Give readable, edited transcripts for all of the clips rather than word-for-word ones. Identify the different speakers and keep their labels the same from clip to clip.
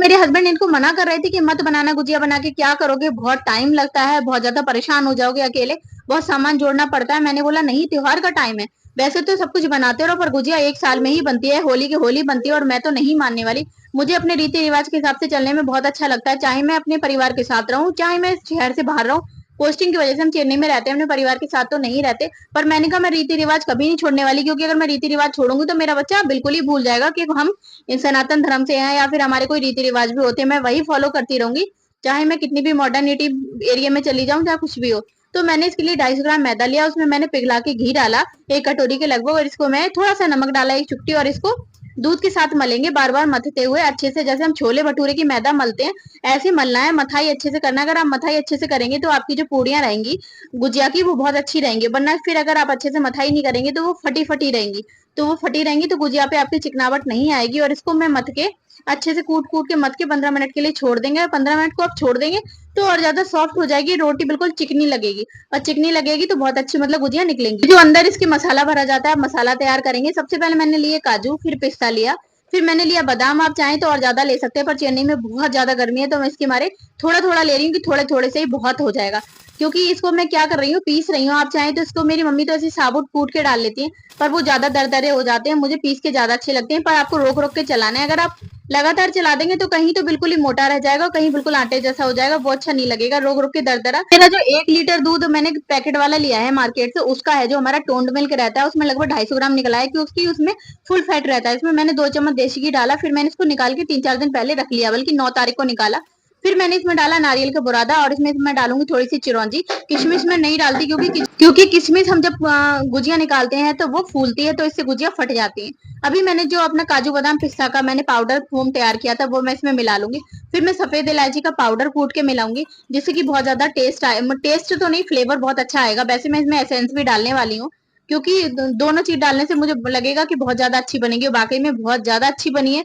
Speaker 1: मेरे हस्बैंड इनको मना कर रहे थे कि मत बनाना गुजिया, बना के क्या करोगे, बहुत टाइम लगता है, बहुत ज्यादा परेशान हो जाओगे अकेले, बहुत सामान जोड़ना पड़ता है। मैंने बोला नहीं, त्योहार का टाइम है, वैसे तो सब कुछ बनाते रहो, पर गुजिया एक साल में ही बनती है, होली की होली बनती है, और मैं तो नहीं मानने वाली। मुझे अपने रीति रिवाज के हिसाब से चलने में बहुत अच्छा लगता है, चाहे मैं अपने परिवार के साथ रहूं, चाहे मैं शहर से बाहर रहूं। पोस्टिंग की वजह से हम चेन्नई में रहते हैं, अपने परिवार के साथ तो नहीं रहते, पर मैंने कहा मैं रीति रिवाज कभी नहीं छोड़ने वाली, क्योंकि अगर मैं रीति रिवाज छोड़ूंगी तो मेरा बच्चा बिल्कुल ही भूल जाएगा कि हम सनातन धर्म से हैं, या फिर हमारे कोई रीति रिवाज भी होते हैं, मैं वही फॉलो करती रहूंगी, चाहे मैं कितनी भी मॉडर्निटी एरिया में चली जाऊं, चाहे कुछ भी हो। तो मैंने इसके लिए 250 ग्राम मैदा लिया, उसमें मैंने पिघला के घी डाला 1 कटोरी के लगभग, और इसको मैं थोड़ा सा नमक डाला 1 चुटकी, और इसको दूध के साथ मलेंगे, बार बार मथते हुए अच्छे से, जैसे हम छोले भटूरे की मैदा मलते हैं ऐसे मलना है, मथाई अच्छे से करना है। अगर आप मथाई अच्छे से करेंगे तो आपकी जो पूड़ियां रहेंगी गुजिया की वो बहुत अच्छी रहेंगी, वरना फिर अगर आप अच्छे से मथाई नहीं करेंगे तो वो फटी फटी रहेंगी, तो वो फटी रहेंगी तो गुजिया पे आपकी चिकनावट नहीं आएगी। और इसको मैं मथ के अच्छे से कूट कूट के मथ के 15 मिनट के लिए छोड़ देंगे, 15 मिनट को आप छोड़ देंगे तो और ज्यादा सॉफ्ट हो जाएगी, रोटी बिल्कुल चिकनी लगेगी, और चिकनी लगेगी तो बहुत अच्छी मतलब गुजिया निकलेंगी। जो अंदर इसके मसाला भरा जाता है, मसाला तैयार करेंगे। सबसे पहले मैंने लिए काजू, फिर पिस्ता लिया, फिर मैंने लिया बादाम, आप चाहें तो और ज्यादा ले सकते हैं, पर चेन्नई में बहुत ज्यादा गर्मी है तो मैं इसके मारे थोड़ा थोड़ा ले रही हूँ कि थोड़े थोड़े से ही बहुत हो जाएगा, क्योंकि इसको मैं क्या कर रही हूँ, पीस रही हूँ। आप चाहें तो इसको, मेरी मम्मी तो ऐसे साबुत कूट के डाल लेती है, पर वो ज्यादा दरदरे हो जाते हैं, मुझे पीस के ज्यादा अच्छे लगते हैं। पर आपको रोक रोक के चलाना है, अगर आप लगातार चला देंगे तो कहीं तो बिल्कुल ही मोटा रह जाएगा, कहीं बिल्कुल आटे जैसा हो जाएगा, वो अच्छा नहीं लगेगा, रोक रोक के दरदरा। मेरा जो 1 लीटर दूध मैंने पैकेट वाला लिया है मार्केट से, उसका है, जो हमारा टोंड मिल्क रहता है, उसमें लगभग 250 ग्राम निकला है, क्योंकि उसमें फुल फैट रहता है। इसमें मैंने 2 चम्मच देसी घी डाला, फिर मैंने इसको निकाल के 3-4 दिन पहले रख लिया, बल्कि 9 तारीख को निकाला। फिर मैंने इसमें डाला नारियल का बुरादा, और इसमें मैं डालूंगी थोड़ी सी चिरौंजी। किशमिश में नहीं डालती, क्योंकि किशमिश हम जब गुजिया निकालते हैं तो वो फूलती है, तो इससे गुजिया फट जाती है। अभी मैंने जो अपना काजू बादाम पिस्ता का मैंने पाउडर फोम तैयार किया था वो मैं इसमें मिला लूंगी। फिर मैं सफेद इलायची का पाउडर कूट के मिलाऊंगी, जिससे कि बहुत ज्यादा टेस्ट आए, टेस्ट तो नहीं, फ्लेवर बहुत अच्छा आएगा। वैसे मैं इसमें एसेंस भी डालने वाली हूँ, क्योंकि दोनों चीज डालने से मुझे लगेगा कि बहुत ज्यादा अच्छी बनेगी, और वाकई में बहुत ज्यादा अच्छी बनी है।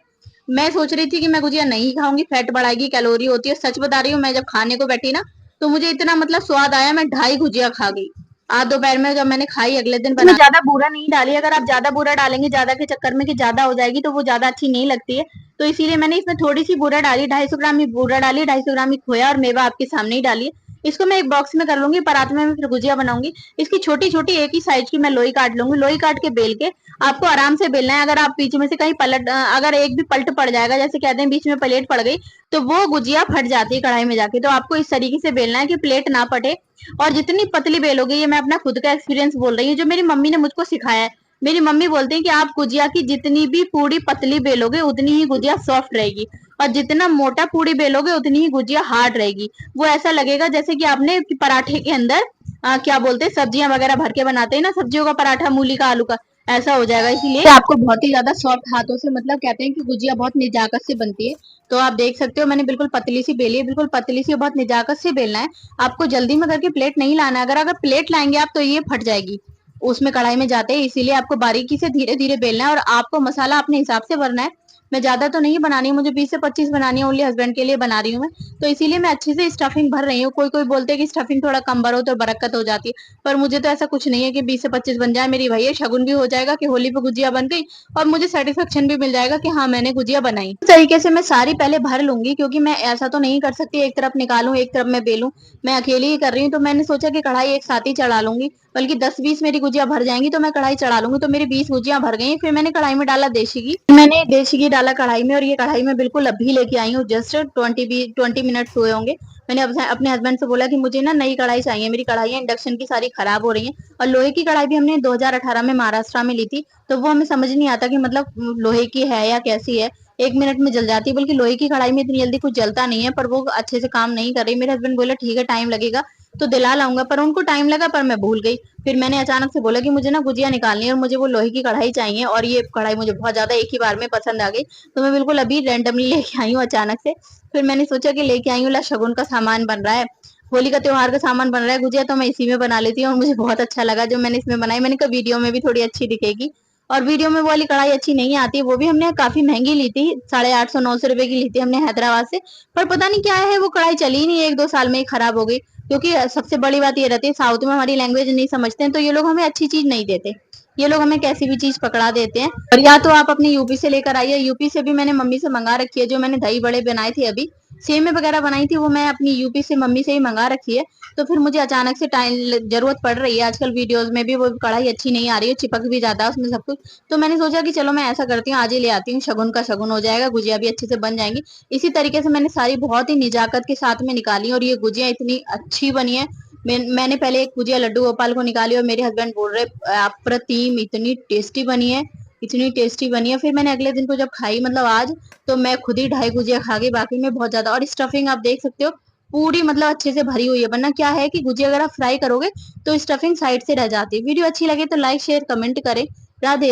Speaker 1: मैं सोच रही थी कि मैं गुजिया नहीं खाऊंगी, फैट बढ़ाएगी, कैलोरी होती है, सच बता रही हूँ, मैं जब खाने को बैठी ना तो मुझे इतना मतलब स्वाद आया, मैं 2.5 गुजिया खा गई आज दोपहर में, जब मैंने खाई अगले दिन बना। ज्यादा बूरा नहीं डाली, अगर आप ज्यादा बूरा डालेंगे ज्यादा के चक्कर में कि ज्यादा हो जाएगी तो वो ज्यादा अच्छी नहीं लगती है, तो इसीलिए मैंने इसमें थोड़ी सी बूरा डाली, 250 ग्राम ही बूरा डाली, 250 ग्राम ही खोया, और मेवा आपके सामने ही डाली। इसको मैं एक बॉक्स में कर लूंगी, परात में मैं फिर गुजिया बनाऊंगी। इसकी छोटी छोटी एक ही साइज की मैं लोई काट लूंगी, लोई काट के बेल के आपको आराम से बेलना है। अगर आप बीच में से कहीं अगर एक भी पलट पड़ जाएगा, जैसे कहते हैं बीच में प्लेट पड़ गई, तो वो गुजिया फट जाती है कढ़ाई में जाके, तो आपको इस तरीके से बेलना है कि प्लेट ना फटे। और जितनी पतली बेलोगे, ये मैं अपना खुद का एक्सपीरियंस बोल रही हूँ, जो मेरी मम्मी ने मुझको सिखाया है। मेरी मम्मी बोलती है कि आप गुजिया की जितनी भी पूरी पतली बेलोगे उतनी ही गुजिया सॉफ्ट रहेगी, और जितना मोटा पूरी बेलोगे उतनी ही गुजिया हार्ड रहेगी। वो ऐसा लगेगा जैसे कि आपने पराठे के अंदर क्या बोलते हैं, सब्जियां वगैरह भर के बनाते हैं ना, सब्जियों का पराठा, मूली का, आलू का, ऐसा हो जाएगा। इसीलिए आपको बहुत ही ज्यादा सॉफ्ट हाथों से, मतलब कहते हैं कि गुजिया बहुत निजाकत से बनती है। तो आप देख सकते हो मैंने बिल्कुल पतली सी बेली है, बिल्कुल पतली सी, बहुत निजाकत से बेलना है। आपको जल्दी में करके प्लेट नहीं लाना है, अगर प्लेट लाएंगे आप तो ये फट जाएगी उसमें कढ़ाई में जाते हैं, इसीलिए आपको बारीकी से धीरे धीरे बेलना है, और आपको मसाला अपने हिसाब से भरना है। मैं ज्यादा तो नहीं बनानी है, मुझे 20 से 25 बनानी है, ओनली हस्बैंड के लिए बना रही हूँ मैं, तो इसीलिए मैं अच्छे से स्टफिंग भर रही हूँ। कोई कोई बोलते हैं कि स्टफिंग थोड़ा कम भरो तो बरकत हो जाती है, पर मुझे तो ऐसा कुछ नहीं है कि 20 से 25 बन जाए, मेरी भैया शगुन भी हो जाएगा कि होली पे गुजिया बन गई, और मुझे सेटिस्फेक्शन भी मिल जाएगा कि हाँ मैंने गुजिया बनाई। इस तरीके से मैं सारी पहले भर लूंगी, क्योंकि मैं ऐसा तो नहीं कर सकती एक तरफ निकालूं एक तरफ मैं बेलूं, मैं अकेली ही कर रही हूँ, तो मैंने सोचा कि कढ़ाई एक साथ ही चढ़ा लूंगी, बल्कि 10-20 मेरी गुजिया भर जाएंगी तो मैं कढ़ाई चढ़ा लूंगी। तो मेरी 20 गुजिया भर गई। फिर मैंने कढ़ाई में डाला देशी घी, मैंने देशी घी डाला कढ़ाई में, और ये कढ़ाई में बिल्कुल अभी लेके आई हूँ, जस्ट 20 मिनट्स हुए होंगे। मैंने अपने हस्बैंड से बोला कि मुझे ना नई कढ़ाई चाहिए, मेरी कढ़ाई इंडक्शन की सारी खराब हो रही है, और लोहे की कढ़ाई भी हमने 2018 में महाराष्ट्र में ली थी, तो वो हमें समझ नहीं आता कि मतलब लोहे की है या कैसी है, 1 मिनट में जल जाती है, बल्कि लोहे की कढ़ाई में इतनी जल्दी कुछ जलता नहीं है, पर वो अच्छे से काम नहीं कर रही। मेरे हस्बैंड बोले ठीक है टाइम लगेगा तो दिला लाऊंगा, पर उनको टाइम लगा पर मैं भूल गई। फिर मैंने अचानक से बोला कि मुझे ना गुजिया निकालनी है और मुझे वो लोहे की कढ़ाई चाहिए, और ये कढ़ाई मुझे बहुत ज्यादा एक ही बार में पसंद आ गई, तो मैं बिल्कुल अभी रैंडमली लेके आई हूँ अचानक से। फिर मैंने सोचा कि लेके आई हूँ, ला शगुन का सामान बन रहा है, होली का त्योहार का सामान बन रहा है, गुजिया तो मैं इसी में बना लेती हूँ, और मुझे बहुत अच्छा लगा जो मैंने इसमें बनाई। मैंने कहा वीडियो में भी थोड़ी अच्छी दिखेगी, और वीडियो में वो वाली कढ़ाई अच्छी नहीं आती है, वो भी हमने काफी महंगी ली थी, 850-900 रुपए की ली थी हमने हैदराबाद से, पर पता नहीं क्या है वो कढ़ाई चली नहीं, 1-2 साल में ही खराब हो गई। क्योंकि सबसे बड़ी बात ये रहती है साउथ में हमारी लैंग्वेज नहीं समझते हैं तो ये लोग हमें अच्छी चीज नहीं देते, ये लोग हमें कैसी भी चीज पकड़ा देते हैं। और या तो आप अपनी यूपी से लेकर आइए, यूपी से भी मैंने मम्मी से मंगा रखी है, जो मैंने दही बड़े बनाए थे अभी, सेमे वगैरह बनाई थी वो मैं अपनी यूपी से मम्मी से ही मंगा रखी है। तो फिर मुझे अचानक से टाइम जरूरत पड़ रही है, आजकल वीडियोस में भी वो कढ़ाई अच्छी नहीं आ रही है, चिपक भी जाता है उसमें सब कुछ। तो मैंने सोचा कि चलो मैं ऐसा करती हूँ, आज ही ले आती हूँ, शगुन का शगुन हो जाएगा, गुजिया भी अच्छे से बन जाएंगी। इसी तरीके से मैंने सारी बहुत ही निजाकत के साथ में निकाली और ये गुजिया इतनी अच्छी बनी है। मैंने पहले एक गुजिया लड्डू गोपाल को निकाली और मेरे हस्बैंड बोल रहे अप्रतिम, इतनी टेस्टी बनी है, इतनी टेस्टी बनी है। फिर मैंने अगले दिन को जब खाई, मतलब आज, तो मैं खुद ही 2.5 गुजिया खा गई, बाकी में बहुत ज्यादा। और स्टफिंग आप देख सकते हो पूरी मतलब अच्छे से भरी हुई है, वरना क्या है कि गुजिया अगर आप फ्राई करोगे तो स्टफिंग साइड से रह जाती है। वीडियो अच्छी लगे तो लाइक शेयर कमेंट करें। राधे।